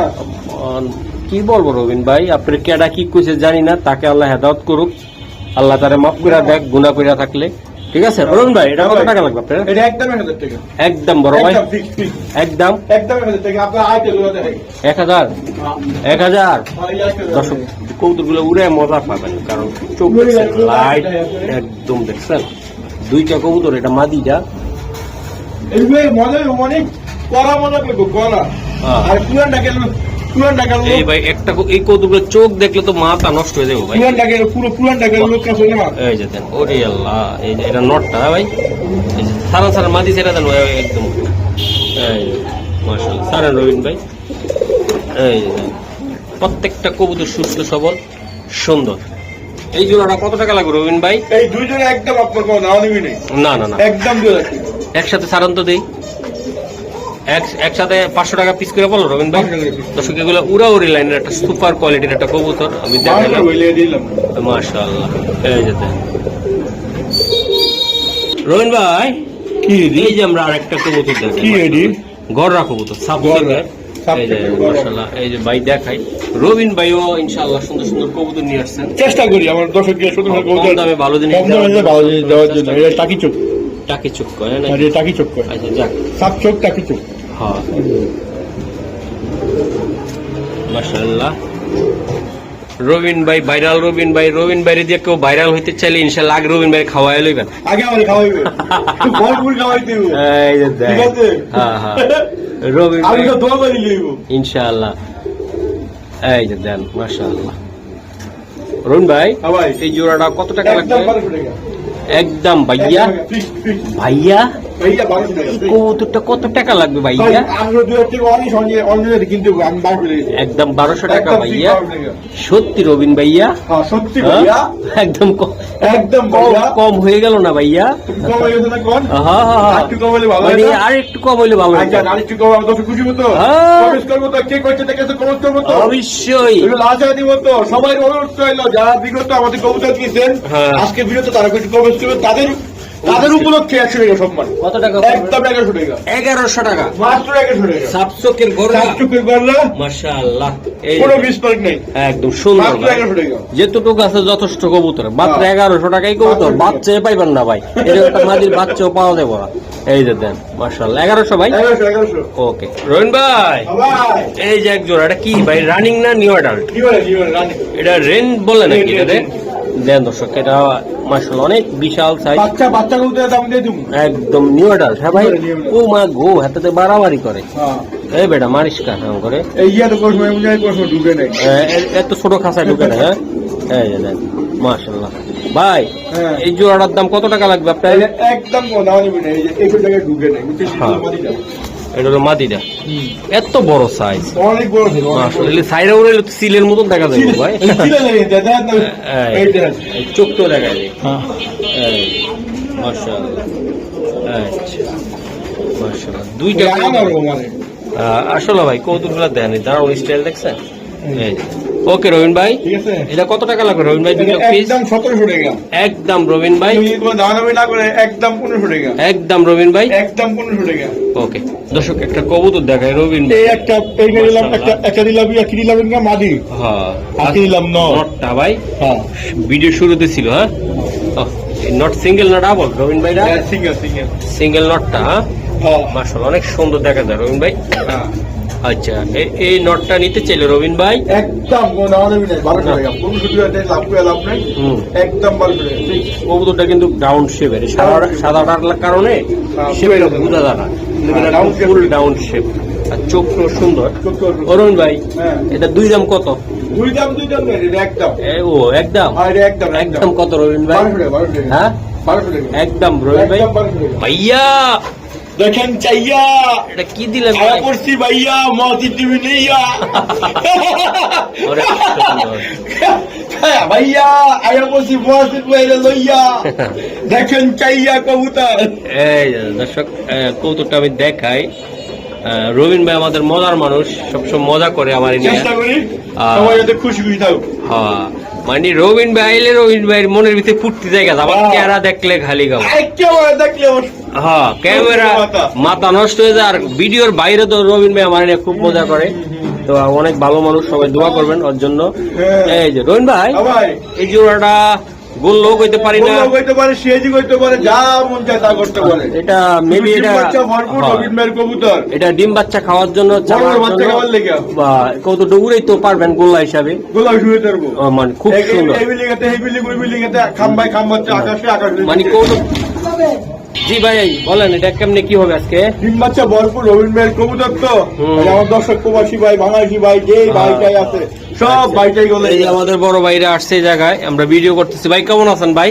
কি বলবো রবিন ভাই, আপনার কেডা কি কইছে জানি না, তাকে আল্লাহ হেদায়েত করুক, আল্লাহ তারে মাফ করে দেখ গুনাহ কইরা থাকলে। ঠিক আছে রবিন ভাই, এটা কত টাকা লাগবে আপনার? এটা একদম 1000 টাকা। একদম বড় ভাই, একদম ফিক্স ফিক্স। একদম একদম 1000 টাকা। আপনার আইতে লোয়া দেয় 1000। 1000 দর্শক, কৌতুক গুলো উড়ে মজা পাবেন, কারণ চোখ লাইট একদম দেখছেন। দুইটা কবুতর, এটা মাদিটা। এইভাবে মজা অনেক করা মজা করবো, করা। হ্যাঁ। আর পুরান ঢাকার এই ভাই একটা এই কৌতুকের চোখ দেখলে তো মাথা নষ্ট হয়ে যাবে ভাই। পুরান ঢাকার লোক আছে না। এই যে দেন, ওরে আল্লাহ, এই যে এটা নটটা ভাই, এই যে সারা মাদি ছেড়ে দেন ভাই, একদম। এই মাশাআল্লাহ, সারা রবিন ভাই, এই যে দেন, প্রত্যেকটা কবুতর সুস্থ সবল সুন্দর। এই জোড়াটা কত টাকা লাগবে রবিন ভাই? এই দুইজনে একদম আপনার কোনো নাও নিবি নেই। না না না, একদম 2000 টাকা। একসাথে সারান্ত দেই, একসাথে 500 টাকা পিস করে বলো রবিন ভাই। 500 টাকা piece। দর্শক, এগুলো উড়াউড়ি লাইনের একটা সুপার কোয়ালিটির একটা কবুতর আমি দেখালাম। দিলাম। মাশাআল্লাহ, এই যে দেন রবিন ভাই, কি এই যে আমরা আরেকটা কবুতর দেখি, কি এডি? গড়রা কবুতর, সাবসেটের। এই যে মাশাআল্লাহ, এই যে ভাই দেখাই, রবিন ভাইও ইনশাআল্লাহ সুন্দর সুন্দর কবুতর নিয়ে আসছেন। চেষ্টা করি আমার দর্শককে সুন্দর কম দামে ভালো জিনিস ভালো জিনিস দেওয়ার জন্য। এটা টাকি চোখ, টাকি চুপ করে না? আর এটা টাকি চোখ করে। আচ্ছা যাক, সাপ চোখ, টাকি চোখ। হ্যাঁ মাশাআল্লাহ। রবিন ভাই ভাইরাল, রবিন ভাইরে দিয়ে কেউ ভাইরাল হইতে চাইলে ইনশাআল্লাহ আগে রবিন ভাই খাওয়াই লইবেন। আগে আমার খাওয়াইবে, ভরপুর খাওয়াইতে হবে। এই যে দেখ, ঠিক আছে? হ্যাঁ হ্যাঁ, রবিন আমি ভাই তো দোয়া করি লইব ইনশাআল্লাহ। এই যে দেন মাশাআল্লাহ। রবিন ভাই, হ্যাঁ ভাই। এই জোড়াটা কত টাকা লাগবে? একদম 1200 টাকা। একদম ভাইয়া, ফিক্স ফিক্স। ভাইয়া এইটা 1200 টাকা। এই কবুতরটা কত টাকা লাগবে ভাই, ভাইয়া? আমরা দুই থেকে অনেক অনেক কিন্তু আমি 1200 টাকা। একদম 1200 টাকা একদম ভাইয়া। 1200 টাকা। সত্যি রবিন ভাইয়া? হ্যাঁ সত্যি হ্যাঁ? ভাইয়া, একদম একদম কম ভাইয়া। কম হয়ে গেল না ভাইয়া? কম হয়ে গেছে না কোন? হ্যাঁ হ্যাঁ হ্যাঁ। একটু কম হলে ভালো মানে হয় না? আর একটু কম হইলে ভালো হতো। আচ্ছা, আরেকটু কম আমি দর্শক খুশি হতো। হ্যাঁ। কমেন্ট করবো তো, কে করছে দেখেছে কমেন্ট করবো তো। অবশ্যই। এগুলো লাস্ট দিব তো। সবাই অনুরোধ করলো যারা বিগত আমাদের কবুতর দিয়েছেন, হ্যাঁ। আজকে ভিডিওতে তারা কিছু কমেন্ট করবে, তাদের উপলক্ষে 100 টাকা সম্মান। কত টাকা? একদম 1100 টাকা। 1100 টাকা মাত্র 1100 টাকা। সাবচকের গড়া। সাতটুকুর গড়লা, মাশাআল্লাহ, এই কোনো মিসমার্ক নেই। একদম সুন্দর মাত্র ভাই। 1100 টাকা। যেটুকু আছে যথেষ্ট কবুতর, মাত্র হ্যাঁ। 1100 টাকাই কবুতর। 1100 বাচ্চা পাইবেন না ভাই, এরকম একটা মাদির বাচ্চাও পাওয়া যাবে না। এই যে দেন মাশাআল্লাহ, 1100 ভাই। 1100। ওকে রবিন ভাই, ভাই, এই যে এক জোড়া, এটা কি ভাই, রানিং না নিউ অ্যাডাল্ট? কি বলে রানি? এটা রেন বলে নাকি? এটা দেন দর্শক, এটা মাশাআল্লাহ অনেক বিশাল সাইজ, বাচ্চা কবুতরের দাম দিয়ে তুমি। একদম নিউ অ্যাডাল্ট। হ্যাঁ ভাই, ও মা গো, হাতে বাড়াবাড়ি করে। এই বেটা মারিস কাজ করে, এই তো প্রশ্ন ঢুকে নেই, এত ছোট খাঁচায় ঢুকে না। হ্যাঁ, এই যে দেন মাশাআল্লাহ। ভাই এই জোড়াটার দাম কত টাকা লাগবে আপনার? একদম দাম নেবেন, এই যে 100 টাকা ঢুকে নেই। এটা হলো মাদিটা, এত বড় সাইজ, অনেক বড় ছিল। আসলে সাইডে উড়ে সিলের মতন দেখা যায় ভাই। এই চোখ তো দেখা যায়। মাশাআল্লাহ, আচ্ছা মাশাআল্লাহ। দুইটা আসলে ভাই কৌতুকগুলো দেন, দাঁড়াও স্টাইল দেখছেন। ওকে রবিন ভাই, ঠিক আছে, এটা কত টাকা লাগবে রবিন ভাই? দুটো পিস একদম 1700 টাকা। একদম রবিন ভাই, দামাদামি না করে একদম 1500 টাকা। একদম রবিন ভাই, একদম 1500 টাকা। ওকে দর্শক, একটা কবুতর দেখায় রবিন ভাই। এই এইটা দিলাম, একটা দিলাম, কি দিলাম না মাদি। হ্যাঁ, আকি দিলাম নটটা ভাই। হ্যাঁ, ভিডিও শুরুতে ছিল। হ্যাঁ, নট সিঙ্গেল না ডাবল রবিন ভাই? সিঙ্গেল নটটা। হ্যাঁ, মাশাআল্লাহ অনেক সুন্দর দেখা যায় রবিন ভাই। হ্যাঁ। আচ্ছা, এই নটটা নিতে চাইলে রবিন ভাই একদম দামাদামি নাই, 1200 টাকা। 1500 টাকা লাভ নাই, একদম 1200 টাকা। কবুতরটা কিন্তু ডাউন শেপের, সাদাটার কারণে শেপের বোঝা যায় না, ফুল ডাউন শেপ, আর চোখটা সুন্দর। অরুণ ভাই, এটা দুই দাম কত? দুই দাম নেই, এটা একদম। ও একদম, একদম কত রবিন ভাই? 1200 টাকা। হ্যাঁ, 1200 টাকা একদম রবিন ভাই। ভাইয়া দেখেন চাইয়া, এটা কি দিলেন আয়া করছি ভাইয়া, মাটি টিভি নেইয়া। ভাইয়া আয়া করছি মাটি বাইরে লইয়া, দেখেন চাইয়া কবুতর। এই যে দর্শক, কৌতুকটা আমি দেখাই। রবিন ভাই আমাদের মজার মানুষ, সবসময় মজা করে আমার নিয়ে। চেষ্টা করি সবাই যাতে খুশি খুশি থাকুক। হ্যাঁ, মানে রবিন ভাই এলে রবিন ভাইয়ের মনের ভিতরে ফুটতে জায়গা, আবার ক্যামেরা দেখলে খালি গাও। একেবারে দেখলে হ্যাঁ, ক্যামেরা মাথা নষ্ট হয়ে যায়। আর ভিডিওর বাইরে তো রবিন ভাই আমার নিয়ে খুব মজা করে, তো অনেক ভালো মানুষ, সবাই দোয়া করবেন ওর জন্য। এই যে রবিন ভাই, এই জোড়াটা গোল্লো কইতে পারি না, কইতে পারে, সিএজি কইতে পারে, যা মন চায় তা করতে পারে। এটা মেবি এটা ভরপুর রবিন ভাইয়ের কবুতর, এটা ডিম বাচ্চা খাওয়ার জন্য, বাচ্চা খাওয়ার লেগে বা কত উড়েই তো পারবেন গোল্লা হিসাবে। গোলা শুয়ে থাকবো, মানে খুব সুন্দর, এই বিলিগাতে এই বিলি ওই বিলিগাতে খাম্বাই খাম্বাচ্ছে, আকাশে আকাশে, মানে কত। জি ভাই বলেন, এটা কেমনে কি হবে আজকে? ডিম বাচ্চা ভরপুর রবিন ভাইয়ের কবুতর তো, আমার দর্শক প্রবাসী ভাই, বাংলাদেশি ভাই, যে ভাইটাই আছে সব ভাইটাই গলে। এই আমাদের বড় ভাইরা আসছে এই জায়গায়, আমরা ভিডিও করতেছি। ভাই কেমন আছেন ভাই?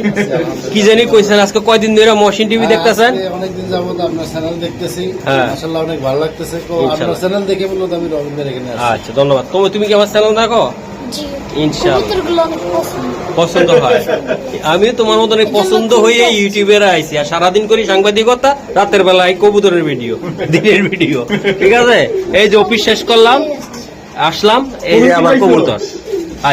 কি জানি কইছেন আজকে কয়দিন ধরে মহসিন টিভি দেখতেছেন? অনেকদিন যাবত আপনার চ্যানেল দেখতেছি, হ্যাঁ মাশাআল্লাহ অনেক ভালো লাগতেছে। তো আপনার চ্যানেল দেখে বললো আমি রবিন ভাই এখানে আসছি। আচ্ছা ধন্যবাদ। তুমি কি আমার চ্যানেল দেখো? জি, ইনশাআল্লাহ কবুতরগুলো অনেক পছন্দ হয়। আমি তোমার মতন পছন্দ হয়ে ইউটিউবে আইছি, আর সারাদিন করি সাংবাদিকতা, রাতের বেলায় কবুতরের ভিডিও, দিনের ভিডিও। ঠিক আছে, এই যে অফিস শেষ করলাম, আসলাম, এই যে আমার কবুতর।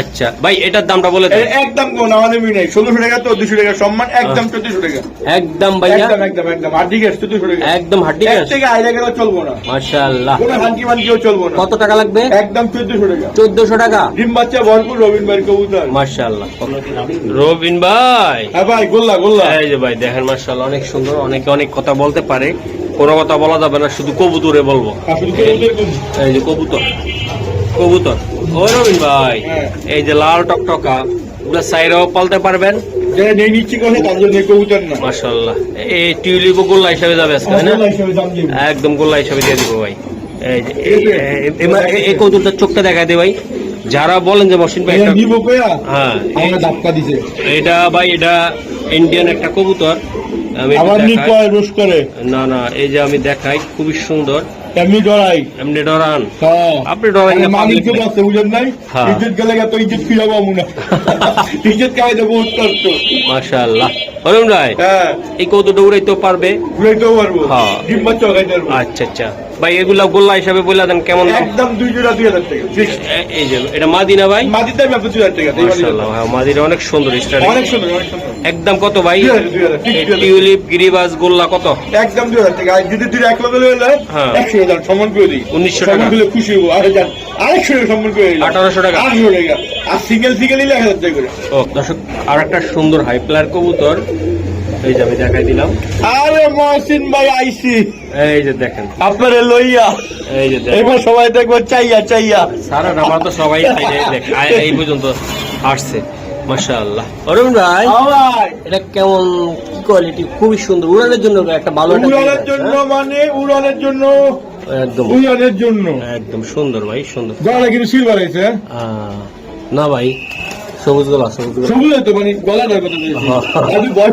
আচ্ছা ভাই, এটার দামটা বলে দেন। একদম কোন আমাদের মিল নেই, 1600 টাকা তো 200 টাকা সম্মান, একদম 1400 টাকা। একদম ভাইয়া, একদম একদম একদম হাড্ডি গ্যাস 1400 টাকা, একদম হাড্ডি এক গ্যাস। থেকে আইলে গেলে চলবো না, মাশাআল্লাহ, কোনো হানকি মানকিও চলবো না। কত টাকা লাগবে? একদম 1400 টাকা। 1400 টাকা। ডিম বাচ্চা ভরপুর রবিন ভাইয়ের কবুতর। মাশাআল্লাহ রবিন ভাই। হ্যাঁ ভাই, গোল্লা গোল্লা। এই যে ভাই দেখেন, মাশাআল্লাহ অনেক সুন্দর। অনেকে অনেক কথা বলতে পারে, কোনো কথা বলা যাবে না, শুধু কবুতরে বলবো। এই যে কবুতর, কবুতর। ও রবিন ভাই, এই যে লাল টকটকা, ওগুলো সাইরাও পালতে পারবেন? যারা নিয়ে নিচ্ছি কথা তার জন্য কবুতর না। মাশাআল্লাহ, এই টিউলিপ গোল্লা হিসাবে যাবে আজকে, তাই না? একদম গোল্লা হিসাবে দিয়ে দিব ভাই। এই যে এই কবুতরটার চোখটা দেখায় দে ভাই, যারা বলেন যে মহসিন ভাই, হ্যাঁ এটা ভাই, এটা ইন্ডিয়ান একটা কবুতর। আমি না না, এই যে আমি দেখাই, খুবই সুন্দর। এমনি ডরাই, এমনি ডরান আপনি, ডরাই না, মালিক আছে বুঝেন নাই, ইজ্জত গেলে তো ইজ্জত ফিরে পাবো না, ইজ্জত খাওয়াইতে বহুত কষ্ট। মাশাআল্লাহ অরুণ ভাই, এই কৌতুকটা উড়াইতেও পারবে? উড়াইতেও পারবো, হ্যাঁ। ডিম বাচ্চা খাইতে পারবো। আচ্ছা আচ্ছা ভাই, এগুলা গোল্লা হিসাবে বলে দেন কেমন? একদম 2 জোড়া 2000 টাকা ফিক্সড। এই যে এটা মাদিনা ভাই, মাদির দাম 2000 টাকা। মাশাআল্লাহ, মাদিরা অনেক সুন্দর স্টাইল, অনেক সুন্দর অনেক সুন্দর। একদম কত ভাই? 2000 টিউলিপ গিরিবাজ গোল্লা কত? একদম 2000 টাকা। আর যদি 2 1 লগে হলে 100 টাকা সম্মান করে দিই, 1900 টাকা খুশি হবো। আর জান আরেকশো টাকা সম্মান করে দিই, 1800 টাকা, 1800 টাকা। আর সিঙ্গেল সিঙ্গেল নিলে 1000 টাকা করে। ও দর্শক, আর একটা সুন্দর হাই প্লার কবুতর, এই যে আমি দেখাই দিলাম। আরে মহসিন ভাই আইছি, এই যে দেখেন আপনারে লইয়া, এই যে দেখেন, এবার সবাই দেখবো চাইয়া চাইয়া। সারা আমার তো সবাই এই পর্যন্ত আসছে। মাশাআল্লাহ। অরুণ ভাই, ভাই এটা কেমন কোয়ালিটি? খুবই সুন্দর, উড়ানের জন্য একটা ভালো একটা উড়ানের জিনিস, জন্য হ্যাঁ? মানে উড়ানের জন্য একদম উড়ানের জন্য একদম সুন্দর ভাই, সুন্দর। গলা কিন্তু সিলভার হয়েছে না ভাই, সবুজ গলা, সবুজ গলা। সবুজ তো মানে গলাটার কথা বলছি। হ্যাঁ। আমি বল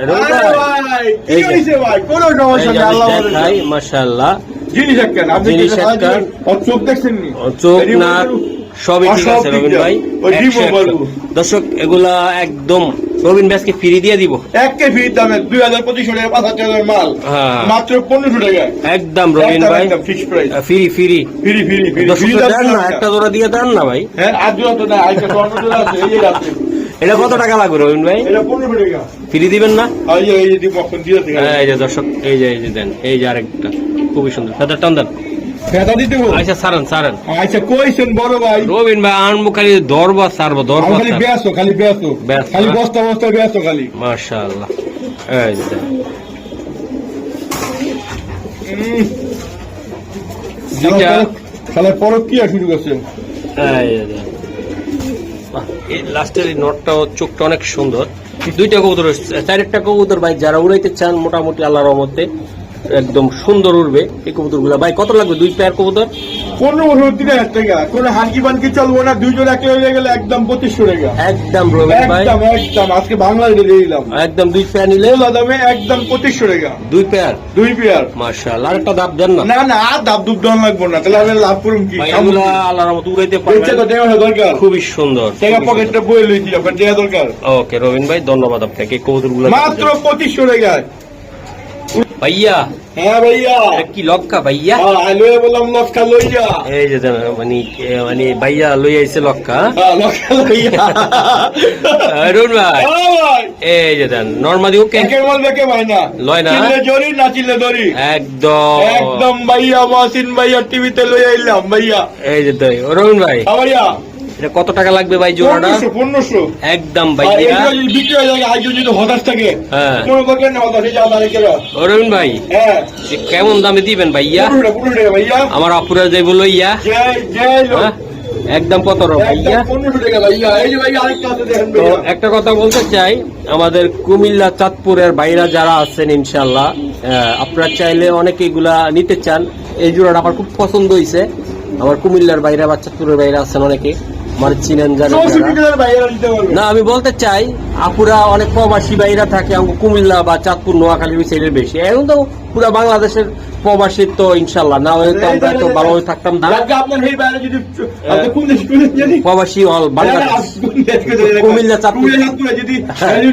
অরুণ আরে ভাই, ভাই, কি এই যে- হয়েছে ভাই? কোনো সমস্যা নেই, আল্লাহ বলে দেখাই, মাশাআল্লাহ। জিনিস একখান, আপনি জিনিস যেটা একখান। সাহায্য- ওর চোখ দেখছেন নি? চোখ, এই নাক বলতে- সবই ঠিক সব আছে ঠিক রবিন আছে। ভাই। ওই ডিমও 100 বলবো। দর্শক, এগুলা একদম রবিন ব্যাসকে ফ্রি দিয়ে দিব। এক কেজি দামে 2025 টাকা 5,000 মাল হ্যাঁ। মাত্র 1500 টাকা একদম রবিন ভাই, fix price free free. Free free free দর্শক দেন না, একটা জোড়া দিয়ে দেন না ভাই। হ্যাঁ আর জোড়া তো না আইসা তো অন্য জোড়া আছে এই যে আছে এটা কত টাকা লাগবে রবিন ভাই? এটা 1500 টাকা ফ্রি দিবেন না? এই যে মখন দিয়ে থেকে এই যে দর্শক, এই যে দেন, এই যে আরেকটা খুবই সুন্দর, ফেদার টান দেন। ফেদা দিতে হবে আচ্ছা সারেন সারেন। আচ্ছা কইছেন বড় ভাই রবিন ভাই আনবো খালি ধরবো সারবো, আমি ধরবো খালি বেসো ব্যস্ত, খালি না? বস্তা বস্তা বেসো খালি মাশাআল্লাহ। এই যে দেন। দুইটা, তাহলে পরক কি আর শুরু করছেন এই যে দেন। বাহ, এই লাস্টের এই নটটাও, চোখটা অনেক সুন্দর। দুইটা কবুতর, চারটা কবুতর ভাই, যারা উড়াইতে চান মোটামুটি আল্লাহর রহমতে একদম সুন্দর উড়বে এই কবুতর গুলা। ভাই কত লাগবে দুই পেয়ার কবুতর? 15,000 টাকা কোনো হানকি বানকি চলবো না দুইজন একে হয়ে গেলে একদম 2500 টাকা একদম রবিন ভাই, একদম একদম আজকে বাংলাদেশে দিয়ে দিলাম একদম দুই পেয়ার নিলে এগুলো দামে একদম 2500 টাকা দুই পেয়ার। দুই পেয়ার মাশাআল্লাহ, আরেকটা দাব দেন না না না আর দাব দুব দেওয়া লাগবো না তাহলে আমি লাভ করুন কি ভাই, এগুলা আল্লাহর রহমতে উড়াইতে ইচ্ছা তো পারবেন, দেওয়া দরকার খুবই সুন্দর। টাকা পকেটটা বই লইছি আপনার দেওয়া দরকার ওকে রবিন ভাই, ধন্যবাদ আপনাকে। কবুতর গুলো মাত্র 2500 টাকা ভাইয়া, হ্যাঁ ভাইয়া এটা কি লক্কা ভাইয়া? লইয়া বললাম লক্ষা লইয়া এই যে দেন, মানে ভাইয়া লই আইছে লক্কা। লক্ষা লইয়া রবিন ভাই, হ্যাঁ ভাই এই যে দেন নরমালি ওকে একের মাল দেখে ভাই না লয় না? চিল্লে জরি না চিল্লে দরি একদম একদম ভাইয়া মাসিন ভাইয়া টিভিতে লইয়া আইলাম ভাইয়া এই যে তাই। রবিন ভাই, ভাইয়া এটা কত টাকা লাগবে ভাই জোড়াটা? 1500 একদম ভাইয়া ভাইয়া। যদি বিক্রি হয়ে যায় আজ যদি হতাশ থাকে হ্যাঁ। কোনো দরকার নেই হতাশ যা দাঁড়িয়ে গেল রবিন ভাই, হ্যাঁ এ কেমন দামে দিবেন ভাইয়া? 1500 টাকা ভাইয়া আমার আপুরা যে বলো ইয়া, জয় জয় লোক হ্যাঁ? একদম কত ভাইয়া? 1500 টাকা ভাইয়া এই যে ভাইয়া আরেকটা আছে দেখেন তো ভাইয়া একটা কথা বলতে চাই, আমাদের কুমিল্লা চাঁদপুরের ভাইরা যারা আছেন ইনশাল্লাহ, আপনারা চাইলে অনেকে এগুলা নিতে চান। এই জোড়াটা আমার খুব পছন্দ হয়েছে। আমার কুমিল্লার বাইরা বা চাঁদপুরের বাইরে আছেন অনেকে, আমার চিনেন জানেন 64 যারা। টাকার ভাইয়া দিতে পারবে না, আমি বলতে চাই আপুরা অনেক প্রবাসী বাইরা থাকে, আমাকে কুমিল্লা বা চাঁদপুর নোয়াখালীর ওই সাইডের বেশি। এখন তো পুরো বাংলাদেশের প্রবাসী তো ইনশাল্লাহ, না হয়তো আমরা তো ভালোভাবে থাকতাম না। আপনার এই বাইরে যদি আপনি কোন দেশ কোন দেশ জানি প্রবাসী অল বাংলাদেশ, কুমিল্লা, কুমিল্লা চাঁদপুর। চাঁদপুর যদি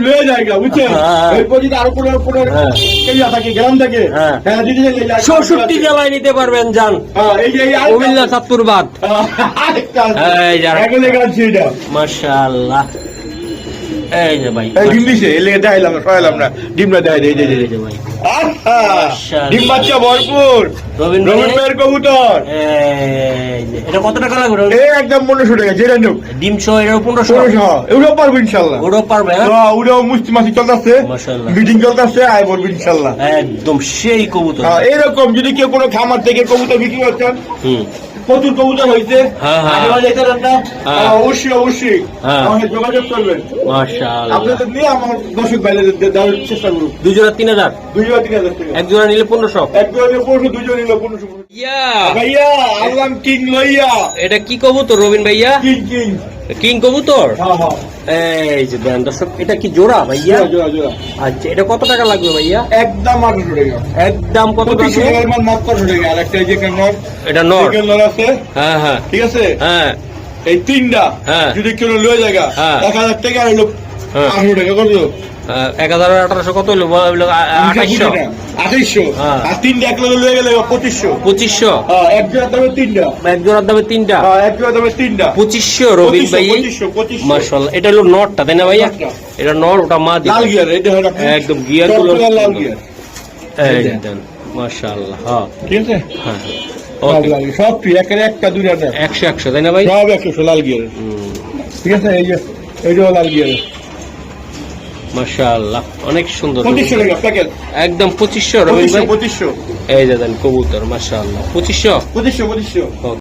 লয়ে যায় বুঝছেন হ্যাঁ। এরপর যদি আরো কোনো কোনো হ্যাঁ। কেয়া থাকে গ্রাম থাকে হ্যাঁ। হ্যাঁ যদি 64 জেলায় নিতে পারবেন, যান এই যে এই কুমিল্লা চাঁদপুর বাদ। আরেকটা এই যে আরেকটা। এখন গাছ এটা মাশাআল্লাহ। এই যে ভাই, এই ডিম দিছে এলে দেখাইলাম সরাইলাম না ডিমটা দেখাই দেই এই যে ভাই, ডিম বাচ্চা ভরপুর রবিন রবিন ভাই, ভাইয়ের কবুতর এই যে, এটা কত টাকা লাগবে রবিন? এই একদম 1500 টাকা যেটা নিও ডিম সহ এটা 1500। 1500 এগুলো পারবো ইনশাল্লাহ ওটাও পারবে, হ্যাঁ? ওটাও মুস্তি মাসি চলতেছে মাশাআল্লাহ। মিটিং চলতেছে আয় বলবো ইনশাল্লাহ একদম সেই কবুতর। এরকম যদি কেউ কোনো খামার থেকে কবুতর বিক্রি করছেন হুম, প্রচুর কবুতর হয়েছে হ্যাঁ, হ্যাঁ। আশেপাশে যেতে পারেন না? হ্যাঁ। অবশ্যই অবশ্যই হ্যাঁ। আমাকে যোগাযোগ করবেন মাশাআল্লাহ। আপনাদের নিয়ে আমার দর্শক বাইরে দেওয়ার চেষ্টা করুন দুই জোড়া 3000, 2,000-3,000 টাকা এক জোড়া নিলে 1500। এক জনে 1500 দুজন নিল 1500 ইয়া, ভাইয়া আল্লাহ কিং লইয়া এটা কি কবুতর রবিন ভাইয়া? কিং কিং কিং কবুতর। হ্যাঁ হ্যাঁ এই যে দেন দর্শক, এটা কি জোড়া ভাইয়া? জোড়া জোড়া জোড়া আচ্ছা, এটা কত টাকা লাগবে ভাইয়া? একদম 800 টাকা একদম কত 2500 টাকা? টাকার মাল মাত্র 800 টাকা আর একটা এই যে নর এটা নর, নর আছে হ্যাঁ হ্যাঁ ঠিক আছে হ্যাঁ এই তিনটা হ্যাঁ। যদি কেউ লয়ে জায়গা হ্যাঁ। 1000 টাকা আর হলো হ্যাঁ। 800 টাকা কত 1000-1800 কত হলো? 2800, 2800 হ্যাঁ। আর তিনটা এক লগে লয়ে গেলে 2500 2500। এক জোড়া দামে তিনটা এক জোড়ার দামে তিনটা, এক জোড়া দামে তিনটা 2500 রবিন ভাই। 2500 মাশাআল্লাহ, এটা হলো নটটা তাই না ভাইয়া? নটটা। এটা নর, ওটা মা দিবে। লাল গিয়ার এটা হলো একদম গিয়ার গুলো লাল গিয়ার এই যে দেন, মাশাআল্লাহ। হ্যাঁ ঠিক আছে হ্যাঁ, সব ওকে, লাল গিয়ার, সব ফ্রি একের একটা দুইটা না 100 তাই না ভাই? সব 100 লাল গিয়ার হুম, ঠিক আছে এই যে এইটাও লাল গিয়ার মাশাআল্লাহ, অনেক সুন্দর। 2500 টাকা প্যাকেট একদম 2500 রবিন ভাই। 2500 এই যে দেন কবুতর, মাশাআল্লাহ 2500। 2500